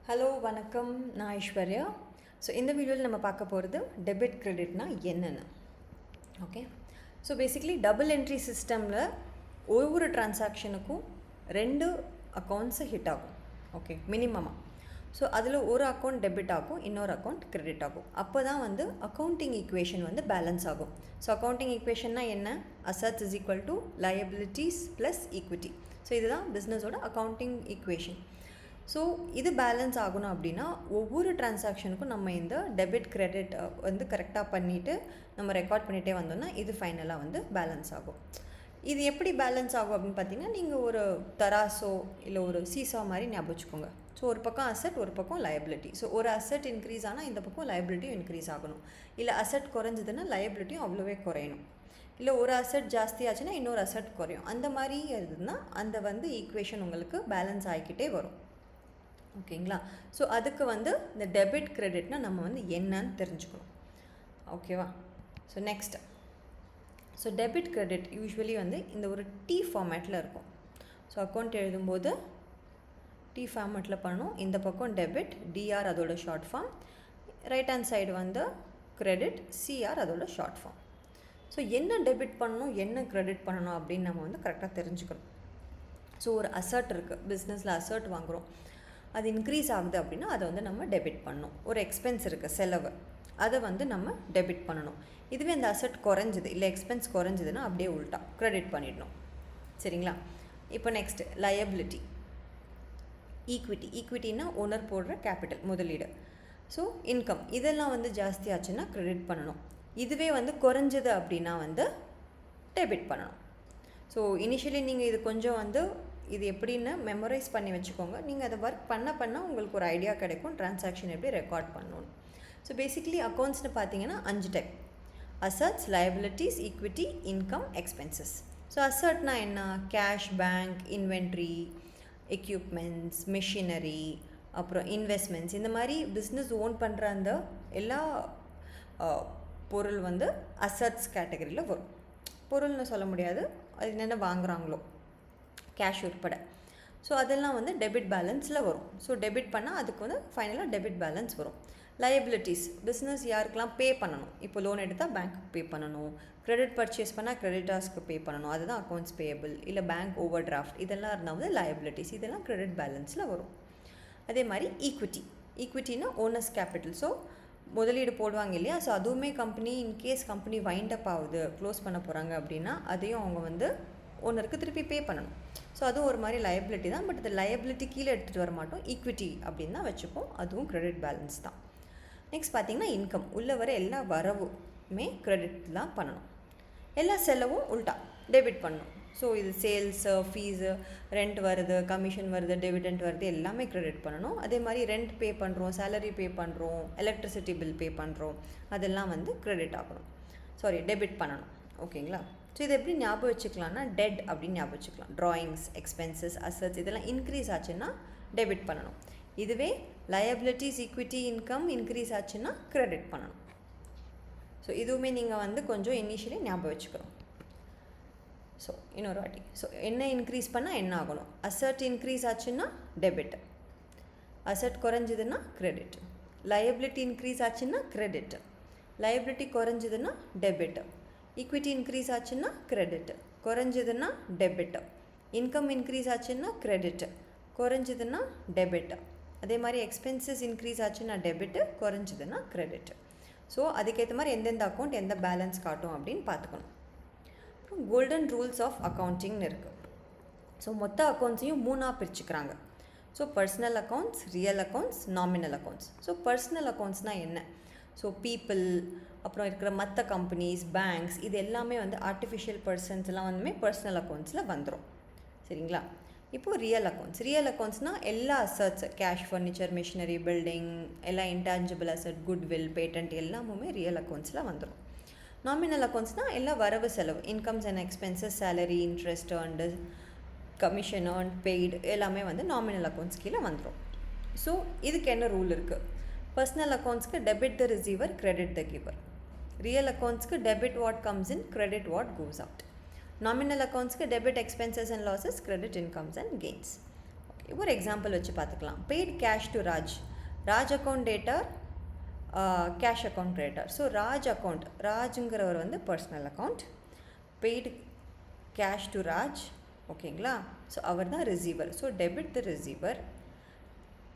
Hello வணக்கம், நான் Aishwarya. So இந்த வீடியோவில் நம்ம பார்க்க போகிறது டெபிட் கிரெடிட்னா என்னென்னு. Okay, so basically double entry சிஸ்டமில் ஒவ்வொரு டிரான்சாக்ஷனுக்கும் 2 அக்கௌண்ட்ஸு ஹிட் ஆகும். ஓகே, மினிமமாக. ஸோ அதில் ஒரு அக்கௌண்ட் டெபிட் ஆகும், இன்னொரு அக்கௌண்ட் கிரெடிட் ஆகும். அப்போ தான் வந்து அக்கௌண்டிங் ஈக்குவேஷன் வந்து பேலன்ஸ் ஆகும். ஸோ அக்கௌண்டிங் ஈக்குவேஷன்னா என்ன? Assets is equal to liabilities plus equity. So இதுதான் பிஸ்னஸோட அக்கௌண்டிங் ஈக்குவேஷன். ஸோ இது பேலன்ஸ் ஆகணும் அப்படின்னா ஒவ்வொரு டிரான்சாக்ஷனுக்கும் நம்ம இந்த டெபிட் கிரெடிட் வந்து கரெக்டாக பண்ணிவிட்டு நம்ம ரெக்கார்ட் பண்ணிகிட்டே வந்தோம்னா இது ஃபைனலாக வந்து பேலன்ஸ் ஆகும். இது எப்படி பேலன்ஸ் ஆகும் அப்படின்னு பார்த்தீங்கன்னா, நீங்கள் ஒரு தராசோ இல்லை ஒரு சீசா மாதிரி ஞாபகம் வச்சுக்கோங்க. ஸோ ஒரு பக்கம் அசட், ஒரு பக்கம் லயபிலிட்டி. ஸோ ஒரு அசட் இன்க்ரீஸ் ஆனால் இந்த பக்கம் லயபிலிட்டியும் இன்க்ரீஸ் ஆகணும். இல்லை அசட் குறைஞ்சதுன்னா லயபிலிட்டியும் அவ்வளோவே குறையணும். இல்லை ஒரு அசட் ஜாஸ்தி ஆச்சுன்னா இன்னொரு அசட் குறையும். அந்த மாதிரி இருந்ததுன்னா அந்த வந்து ஈக்குவேஷன் உங்களுக்கு பேலன்ஸ் ஆகிக்கிட்டே வரும். ஓகேங்களா? ஸோ அதுக்கு வந்து இந்த டெபிட் கிரெடிட்னா நம்ம வந்து என்னன்னு தெரிஞ்சுக்கணும். ஓகேவா? So next, so debit credit usually வந்து இந்த ஒரு டி ஃபார்மேட்டில் இருக்கும். ஸோ அக்கௌண்ட் எழுதும்போது டி ஃபார்மேட்டில் பண்ணணும். இந்த பக்கம் டெபிட், டிஆர் அதோட short form, right hand side வந்து கிரெடிட், சிஆர் அதோட ஷார்ட் ஃபார்ம். ஸோ என்ன டெபிட் பண்ணணும், என்ன கிரெடிட் பண்ணணும் அப்படின்னு நம்ம வந்து கரெக்டாக தெரிஞ்சுக்கணும். ஸோ ஒரு அசர்ட் இருக்குது, பிஸ்னஸில் அசர்ட் வாங்குகிறோம், அது இன்க்ரீஸ் ஆகுது அப்படின்னா அதை வந்து நம்ம டெபிட் பண்ணணும். ஒரு எக்ஸ்பென்ஸ் இருக்குது, செலவு, அதை வந்து நம்ம டெபிட் பண்ணணும். இதுவே அந்த அசட் குறைஞ்சிது இல்லை எக்ஸ்பென்ஸ் குறைஞ்சிதுன்னா அப்படியே உள்ட்டா க்ரெடிட் பண்ணிடணும். சரிங்களா? இப்போ நெக்ஸ்ட்டு லயபிலிட்டி, ஈக்விட்டி. ஈக்விட்டின்னா ஓனர் போடுற கேபிட்டல், முதலீடு. ஸோ இன்கம், இதெல்லாம் வந்து ஜாஸ்தி ஆச்சுன்னா க்ரெடிட் பண்ணணும். இதுவே வந்து குறைஞ்சது அப்படின்னா வந்து டெபிட் பண்ணணும். ஸோ இனிஷியலி நீங்கள் இது கொஞ்சம் வந்து இது எப்படின்னு மெமரைஸ் பண்ணி வச்சுக்கோங்க. நீங்கள் அதை ஒர்க் பண்ண உங்களுக்கு ஒரு ஐடியா கிடைக்கும் டிரான்சாக்ஷன் எப்படி ரெக்கார்ட் பண்ணணும். ஸோ பேசிக்கலி அக்கௌண்ட்ஸ்னு பார்த்தீங்கன்னா 5 type: assets, liabilities, equity, income, expenses. So அசட்னா என்ன? Cash, bank, inventory, equipments, machinery, அப்புறம் இன்வெஸ்ட்மெண்ட்ஸ். இந்த மாதிரி பிஸ்னஸ் ஓன் பண்ணுற அந்த எல்லா பொருள் வந்து அசட்ஸ் கேட்டகரியில் வரும். பொருள்னு சொல்ல முடியாது, அது என்னென்ன வாங்குகிறாங்களோ கேஷ் உட்பட. ஸோ அதெல்லாம் வந்து டெபிட் பேலன்ஸில் வரும். ஸோ டெபிட் பண்ணால் அதுக்கு வந்து ஃபைனலாக டெபிட் பேலன்ஸ் வரும். லயபிலிட்டிஸ், பிஸ்னஸ் யாருக்கெல்லாம் பே பண்ணணும். இப்போ லோன் எடுத்தால் பேங்க்குக்கு பே பண்ணணும், கிரெடிட் பர்ச்சேஸ் பண்ணால் கிரெடிட்டார்ஸ்க்கு பே பண்ணணும், அதுதான் அக்கௌண்ட்ஸ் பேயபிள். இல்லை பேங்க் ஓவர் டிராஃப்ட், இதெல்லாம் இருந்தால் வந்து லயபிலிட்டிஸ், இதெல்லாம் கிரெடிட் பேலன்ஸில் வரும். அதே மாதிரி ஈக்விட்டி. ஈக்விட்டினா ஓனர்ஸ் கேபிட்டல். ஸோ முதலீடு போடுவாங்க இல்லையா? ஸோ அதுவுமே company in case company wind up ஆகுது, க்ளோஸ் பண்ண போகிறாங்க அப்படின்னா அதையும் அவங்க வந்து ஓனருக்கு திருப்பி பே பண்ணணும். ஸோ அதுவும் ஒரு மாதிரி லயபிலிட்டி தான். பட் இந்த லயபிலிட்டி கீழே எடுத்துகிட்டு வர மாட்டோம், ஈக்விட்டி அப்படின்னு தான் வச்சுப்போம். அதுவும் கிரெடிட் பேலன்ஸ் தான். நெக்ஸ்ட் பார்த்திங்கன்னா இன்கம். உள்ளே வர எல்லா வரவுமே கிரெடிட் தான் பண்ணணும். எல்லா செலவும் உல்ட்டா டெபிட் பண்ணணும். ஸோ இது சேல்ஸு, ஃபீஸு, ரெண்ட் வருது, கமிஷன் வருது, டிவிடெண்ட் வருது, எல்லாமே கிரெடிட் பண்ணணும். அதே மாதிரி ரெண்ட் பே பண்ணுறோம், சேலரி பே பண்ணுறோம், எலக்ட்ரிசிட்டி பில் பே பண்ணுறோம், அதெல்லாம் வந்து கிரெடிட் ஆகணும், டெபிட் பண்ணணும். ஓகேங்களா? ஸோ இதை எப்படி ஞாபகம் வச்சுக்கலாம்னா டெட் அப்படின்னு ஞாபகம் வச்சுக்கலாம். ட்ராயிங்ஸ், எக்ஸ்பென்சஸ், அசட்ஸ் இதெல்லாம் இன்க்ரீஸ் ஆச்சுன்னா டெபிட் பண்ணணும். இதுவே லயபிலிட்டிஸ், ஈக்விட்டி, இன்கம் இன்க்ரீஸ் ஆச்சுன்னா கிரெடிட் பண்ணணும். ஸோ இதுவுமே நீங்கள் வந்து கொஞ்சம் இனிஷியலி ஞாபகம் வச்சுக்கணும். ஸோ இன்னொரு வாட்டி, ஸோ என்ன இன்க்ரீஸ் பண்ணால் என்ன ஆகணும்? அசட் இன்க்ரீஸ் ஆச்சுன்னா டெபிட், அசட் குறைஞ்சதுன்னா கிரெடிட், லயபிலிட்டி இன்க்ரீஸ் ஆச்சுன்னா கிரெடிட், லயபிலிட்டி குறைஞ்சதுன்னா டெபிட், ஈக்விட்டி இன்க்ரீஸ் ஆச்சுன்னா கிரெடிட், குறைஞ்சதுன்னா டெபிட், இன்கம் இன்க்ரீஸ் ஆச்சுன்னா கிரெடிட், குறைஞ்சதுன்னா டெபிட். அதே மாதிரி எக்ஸ்பென்சஸ் இன்க்ரீஸ் ஆச்சுன்னா டெபிட், குறைஞ்சதுன்னா கிரெடிட். ஸோ அதுக்கேற்ற மாதிரி எந்தெந்த அக்கௌண்ட் எந்த பேலன்ஸ் காட்டும் அப்படின்னு பார்த்துக்கணும். அப்புறம் கோல்டன் ரூல்ஸ் ஆஃப் அக்கௌண்டிங்னு இருக்குது. ஸோ மொத்த அக்கௌண்ட்ஸையும் 3ஆக பிரிச்சுக்கிறாங்க. So personal accounts, real accounts, nominal accounts. So personal அக்கௌண்ட்ஸ்னால் என்ன? ஸோ பீப்புள், அப்புறம் இருக்கிற மற்ற கம்பெனிஸ், பேங்க்ஸ், இது எல்லாமே வந்து ஆர்டிஃபிஷியல் பர்சன்ஸ் எல்லாம் வந்துமே பர்சனல் அக்கௌண்ட்ஸில் வந்துடும். சரிங்களா? இப்போது ரியல் அக்கௌண்ட்ஸ். ரியல் அக்கௌண்ட்ஸ்னால் எல்லா assets, cash, furniture, machinery, building, எல்லா இன்டான்ஜிபிள் அசட், குட்வில், பேட்டன்ட் எல்லாமுமே ரியல் அக்கௌண்ட்ஸில் வந்துடும். நாமினல் அக்கௌண்ட்ஸ்னால் எல்லா வரவு செலவு, incomes and expenses, salary, interest earned, commission earned, paid எல்லாமே வந்து நாமினல் அக்கௌண்ட்ஸ் கீழே வந்துடும். ஸோ இதுக்கு என்ன ரூல் இருக்குது? பர்சனல் அக்கௌண்ட்ஸ்க்கு debit the receiver, credit the giver. Real அக்கௌண்ட்ஸ்க்கு debit what comes in, credit what goes out. Nominal அக்கௌண்ட்ஸ்க்கு debit expenses and losses, credit incomes and gains. Okay, ஒரு எக்ஸாம்பிள் வச்சு பார்த்துக்கலாம். Paid cash to Raj. Raj account debtor, cash account creditor. So Raj account, ராஜுங்கிறவர் வந்து personal account. Paid cash to Raj, ஓகேங்களா. So அவர் தான் receiver. So debit the receiver.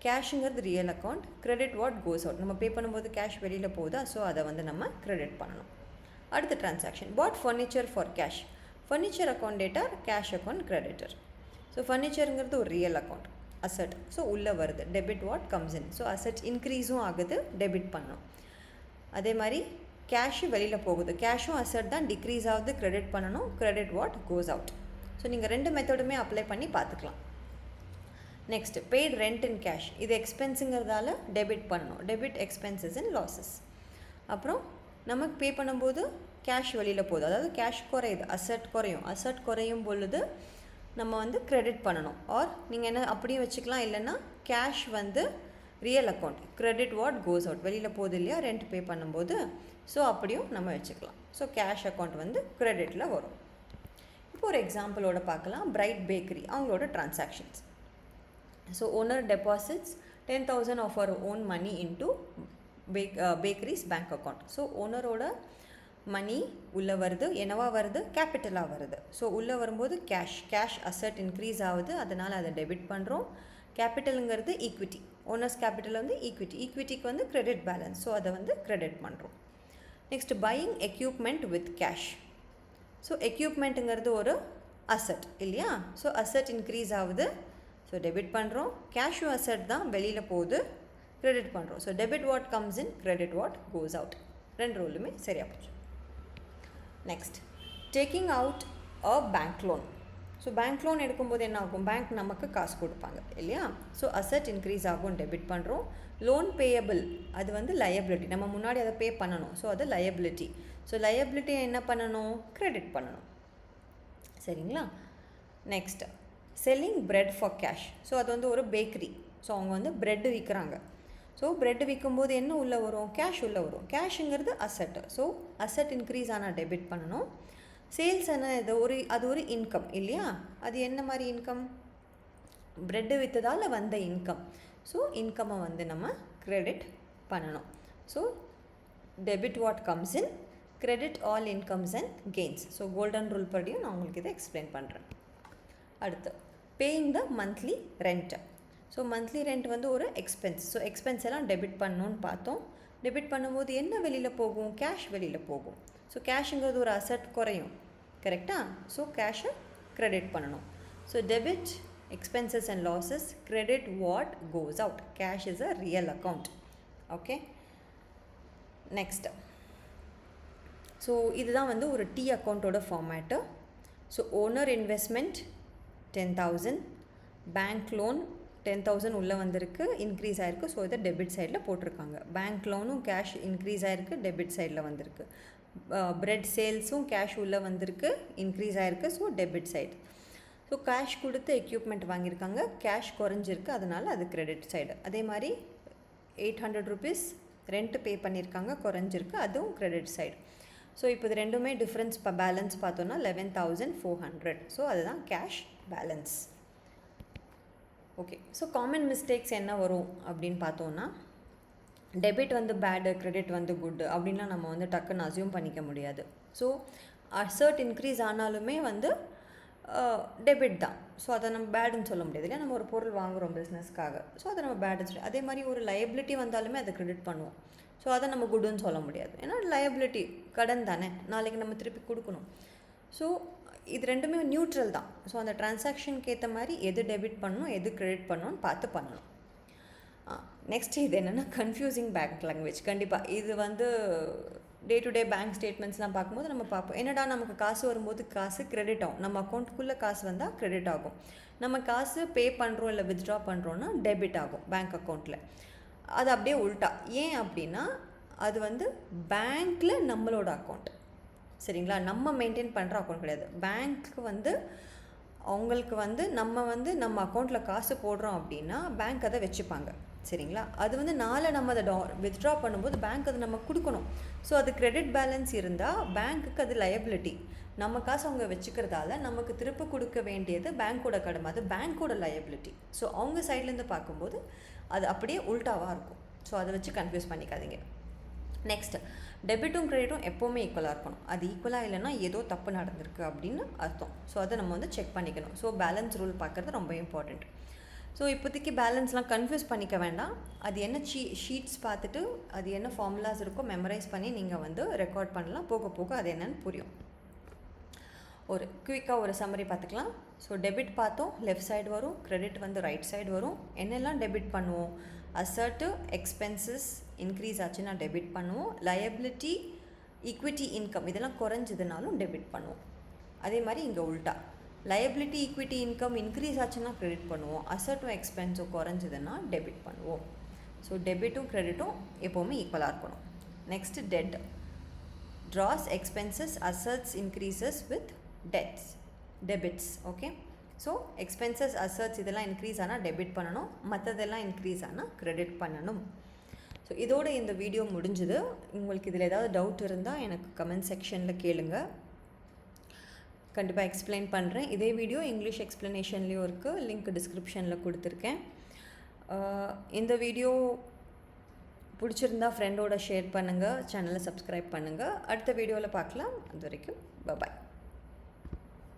கேஷுங்கிறது real account. Credit what goes out. நம்ம பே பண்ணும்போது கேஷ் வெளியில் போகுதா, ஸோ அதை வந்து நம்ம கிரெடிட் பண்ணணும். அடுத்த transaction, bought furniture for cash. Furniture account debtor, cash account creditor. So ஃபர்னிச்சருங்கிறது ஒரு ரியல் அக்கௌண்ட், அசட். ஸோ உள்ளே வருது, debit what comes in. So asset இன்க்ரீஸும் ஆகுது, டெபிட் பண்ணணும். அதே மாதிரி கேஷும் வெளியில் போகுது, கேஷும் அசட் தான், டிக்ரீஸ் ஆகுது, கிரெடிட் பண்ணணும். Credit what goes out. So நீங்கள் ரெண்டு மெத்தடுமே அப்ளை பண்ணி பார்த்துக்கலாம். Next, paid rent in cash. இது எக்ஸ்பென்ஸுங்கிறதால டெபிட் பண்ணணும். Debit expenses in losses. அப்புறம் நமக்கு பே பண்ணும்போது கேஷ் வெளியில் போகுது, அதாவது கேஷ் குறையுது, அசட் குறையும். அசட் குறையும் பொழுது நம்ம வந்து கிரெடிட் பண்ணணும். ஆர் நீங்கள் என்ன அப்படியும் வச்சுக்கலாம், இல்லைன்னா கேஷ் வந்து real account, credit what goes out. வெளியில் போகுது இல்லையா ரெண்ட் பே பண்ணும்போது, ஸோ அப்படியும் நம்ம வச்சுக்கலாம். ஸோ கேஷ் அக்கௌண்ட் வந்து கிரெடிட்டில் வரும். இப்போ ஒரு எக்ஸாம்பிளோட பார்க்கலாம். பிரைட் பேக்கரி, அவங்களோட transactions. So owner deposits 10,000 of her own money into bakery's bank account. So ஓனரோட மணி உள்ளே வருது, என்னவா வருது, கேபிட்டலாக வருது. ஸோ உள்ளே வரும்போது கேஷ் அசட் இன்க்ரீஸ் ஆகுது, அதனால் அதை டெபிட் பண்ணுறோம். கேபிட்டலுங்கிறது ஈக்விட்டி, ஓனர்ஸ் கேபிட்டல் வந்து ஈக்விட்டிக்கு வந்து கிரெடிட் பேலன்ஸ், ஸோ அதை வந்து கிரெடிட் பண்ணுறோம். Next, buying equipment with cash. So எக்யூப்மெண்ட்டுங்கிறது ஒரு அசட் இல்லையா. ஸோ அசட் இன்க்ரீஸ் ஆகுது, ஸோ டெபிட் பண்ணுறோம். கேஷும் அசட் தான், வெளியில் போகுது, கிரெடிட் பண்ணுறோம். So debit what comes in, credit what goes out. ரெண்டு ரூலுமே சரியாக போச்சு. Next, taking out a bank loan. So bank loan எடுக்கும்போது என்ன ஆகும், பேங்க் நமக்கு காசு கொடுப்பாங்க இல்லையா. ஸோ அசட் இன்க்ரீஸ் ஆகும், டெபிட் பண்ணுறோம். லோன் பேயபிள், அது வந்து லயபிலிட்டி, நம்ம முன்னாடி அதை பே பண்ணணும். ஸோ அது லயபிலிட்டி. ஸோ லயபிலிட்டியை என்ன பண்ணணும், கிரெடிட் பண்ணணும். சரிங்களா. Next, selling bread for cash. So அது வந்து ஒரு பேக்கரி. ஸோ அவங்க வந்து ப்ரெட்டு விற்கிறாங்க. ஸோ ப்ரெட் விற்கும்போது என்ன உள்ளே வரும், கேஷ் உள்ளே வரும். கேஷுங்கிறது அசட்டு. ஸோ அசட் இன்க்ரீஸ் ஆனால் டெபிட் பண்ணணும். சேல்ஸ் என்ன, அது ஒரு இன்கம் இல்லையா. அது என்ன மாதிரி இன்கம், ப்ரெட்டு விற்றதால் வந்த இன்கம். ஸோ இன்கம்மை வந்து நம்ம கிரெடிட் பண்ணணும். So debit what comes in, credit all incomes and gains. So golden rule படியும் நான் உங்களுக்கு இதை எக்ஸ்பிளைன் பண்ணுறேன். அடுத்து, பேயிங் த monthly rent. So monthly rent வந்து ஒரு எக்ஸ்பென்ஸ். ஸோ எக்ஸ்பென்ஸ் எல்லாம் டெபிட் பண்ணணுன்னு பார்த்தோம். டெபிட் பண்ணும்போது என்ன வெளியில் போகும், கேஷ் வெளியில் போகும். ஸோ கேஷுங்கிறது ஒரு அசட், குறையும், கரெக்டாக. ஸோ கேஷை கிரெடிட் பண்ணணும். So debit expenses and losses, credit what goes out. Cash is a real account. Okay. Next, so இதுதான் வந்து ஒரு டி அக்கௌண்ட்டோட format. So owner investment 10,000, bank loan 10,000 உள்ளே வந்திருக்கு, இன்க்ரீஸ் ஆகிருக்கு. ஸோ இதை டெபிட் சைடில் போட்டிருக்காங்க. பேங்க் லோனும் கேஷ் இன்க்ரீஸ் ஆகிருக்கு, டெபிட் சைடில் வந்திருக்கு. பிரெட் சேல்ஸும் கேஷ் உள்ளே வந்திருக்கு, இன்க்ரீஸ் ஆகிருக்கு, so debit side. So cash கொடுத்து எக்யூப்மெண்ட் வாங்கியிருக்காங்க, கேஷ் குறைஞ்சிருக்கு, அதனால் அது கிரெடிட் சைடு. அதே மாதிரி 800 rupees ரெண்ட் பே பண்ணியிருக்காங்க, குறைஞ்சிருக்கு, அதுவும் கிரெடிட் சைடு. ஸோ இப்போ இது ரெண்டுமே டிஃப்ரென்ஸ் பேலன்ஸ் பார்த்தோன்னா 11,400. ஸோ அதுதான் cash balance. Okay. So common mistakes என்ன வரும் அப்படின்னு பார்த்தோன்னா, டெபிட் வந்து பேடு, கிரெடிட் வந்து குட் அப்படின்லாம் நம்ம வந்து டக்குன்னு அசியூம் பண்ணிக்க முடியாது. ஸோ அசர்ட் இன்க்ரீஸ் ஆனாலுமே வந்து டெபிட் தான். ஸோ அதை நம்ம பேடுன்னு சொல்ல முடியாது இல்லையா. நம்ம ஒரு பொருள் வாங்குகிறோம் பிஸ்னஸ்க்காக, ஸோ அதை நம்ம பேடுன்னு சொல்லி. அதே மாதிரி ஒரு லயபிலிட்டி வந்தாலுமே அதை கிரெடிட் பண்ணுவோம். ஸோ அதை நம்ம குட்னு சொல்ல முடியாது, ஏன்னா லயபிலிட்டி கடன் தானே, நாளைக்கு நம்ம திருப்பி கொடுக்கணும். ஸோ இது ரெண்டுமே நியூட்ரல் தான். ஸோ அந்த டிரான்சாக்ஷனுக்கு ஏற்ற மாதிரி எது டெபிட் பண்ணணும், எது கிரெடிட் பண்ணணும்னு பார்த்து பண்ணணும். நெக்ஸ்ட், இது என்னென்னா கன்ஃபியூசிங் பேங்க் லாங்குவேஜ். கண்டிப்பாக இது வந்து டே டு டே பேங்க் ஸ்டேட்மெண்ட்ஸ்லாம் பார்க்கும்போது நம்ம பார்ப்போம், என்னடா நமக்கு காசு வரும்போது காசு கிரெடிட் ஆகும், நம்ம அக்கௌண்ட்டுக்குள்ளே காசு வந்தால் கிரெடிட் ஆகும், நம்ம காசு பே பண்ணுறோம் இல்லை வித்ட்ரா பண்ணுறோன்னா டெபிட் ஆகும் பேங்க் அக்கௌண்ட்டில். அது அப்படியே உல்ட்டா. ஏன் அப்படின்னா அது வந்து பேங்க்கில் நம்மளோட அக்கௌண்ட், சரிங்களா, நம்ம மெயின்டைன் பண்ணுற அக்கௌண்ட் கிடையாது. பேங்க்கு வந்து அவங்களுக்கு வந்து நம்ம அக்கௌண்ட்டில் காசு போடுறோம் அப்படின்னா பேங்க் அதை வச்சுப்பாங்க, சரிங்களா? அது வந்து நாளை நம்ம அதை வித்ட்ரா பண்ணும்போது பேங்க் அது நம்ம கொடுக்கணும். ஸோ அது கிரெடிட் பேலன்ஸ் இருந்தால் பேங்க்குக்கு அது லயபிலிட்டி. நம்ம காசு அவங்க வச்சுக்கிறதால நமக்கு திருப்பி கொடுக்க வேண்டியது பேங்க்கோட கடமை, அது பேங்க்கோட லயபிலிட்டி. ஸோ அவங்க சைட்லேருந்து பார்க்கும்போது அது அப்படியே உல்ட்டாவாக இருக்கும். ஸோ அதை வச்சு கன்ஃபியூஸ் பண்ணிக்காதீங்க. நெக்ஸ்ட், டெபிட்டும் கிரெடிட்டும் எப்போவுமே ஈக்குவலாக இருக்கணும். அது ஈக்குவலாக இல்லைன்னா ஏதோ தப்பு நடந்திருக்கு அப்படின்னு அர்த்தம். ஸோ அதை நம்ம வந்து செக் பண்ணிக்கணும். ஸோ பேலன்ஸ் ரூல் பார்க்குறது ரொம்ப இம்பார்ட்டண்ட். ஸோ இப்போதைக்கு பேலன்ஸ்லாம் கன்ஃபியூஸ் பண்ணிக்க வேண்டாம். அது என்ன ஷீட்ஸ் பார்த்துட்டு அது என்ன ஃபார்முலாஸ் இருக்கோ மெமரைஸ் பண்ணி நீங்கள் வந்து ரெக்கார்ட் பண்ணலாம். போக போக அது என்னன்னு புரியும். ஒரு குயிக்காக ஒரு சம்மரி பார்த்துக்கலாம். ஸோ டெபிட் பார்த்தோம், லெஃப்ட் சைடு வரும். கிரெடிட் வந்து ரைட் சைடு வரும். என்னெல்லாம் டெபிட் பண்ணுவோம்? அசர்ட்டு எக்ஸ்பென்சஸ் இன்க்ரீஸ் ஆச்சுன்னா டெபிட் பண்ணுவோம். லயபிலிட்டி, ஈக்விட்டி, இன்கம் இதெல்லாம் குறைஞ்சதுனாலும் டெபிட் பண்ணுவோம். அதே மாதிரி இங்கே உல்ட்டா, லயபிலிட்டி, ஈக்விட்டி, இன்கம் இன்க்ரீஸ் ஆச்சுன்னா கிரெடிட் பண்ணுவோம். அசர்ட்டும் எக்ஸ்பென்ஸும் குறைஞ்சதுன்னா டெபிட் பண்ணுவோம். ஸோ டெபிட்டும் கிரெடிட்டும் எப்போவுமே ஈக்குவலாக இருக்கணும். Next, dead. Draws expenses, assets increases with debts, debits. Okay, so expenses, assets இதெல்லாம் இன்க்ரீஸ் ஆனால் டெபிட் பண்ணணும், மற்றதெல்லாம் இன்க்ரீஸ் ஆனால் கிரெடிட் பண்ணணும். ஸோ இதோட இந்த வீடியோ முடிஞ்சுது. உங்களுக்கு இதில் ஏதாவது டவுட் இருந்தால் எனக்கு கமெண்ட் செக்ஷனில் கேளுங்க, கண்டிப்பாக எக்ஸ்பிளைன் பண்ணுறேன். இதே வீடியோ இங்கிலீஷ் எக்ஸ்ப்ளனேஷன்லேயும் இருக்குது, லிங்க் டிஸ்கிரிப்ஷனில் கொடுத்துருக்கேன். இந்த வீடியோ பிடிச்சிருந்தா ஃப்ரெண்டோட ஷேர் பண்ணுங்கள், சேனலை சப்ஸ்கிரைப் பண்ணுங்கள். அடுத்த வீடியோவில் பார்க்கலாம். அது வரைக்கும் பாய்.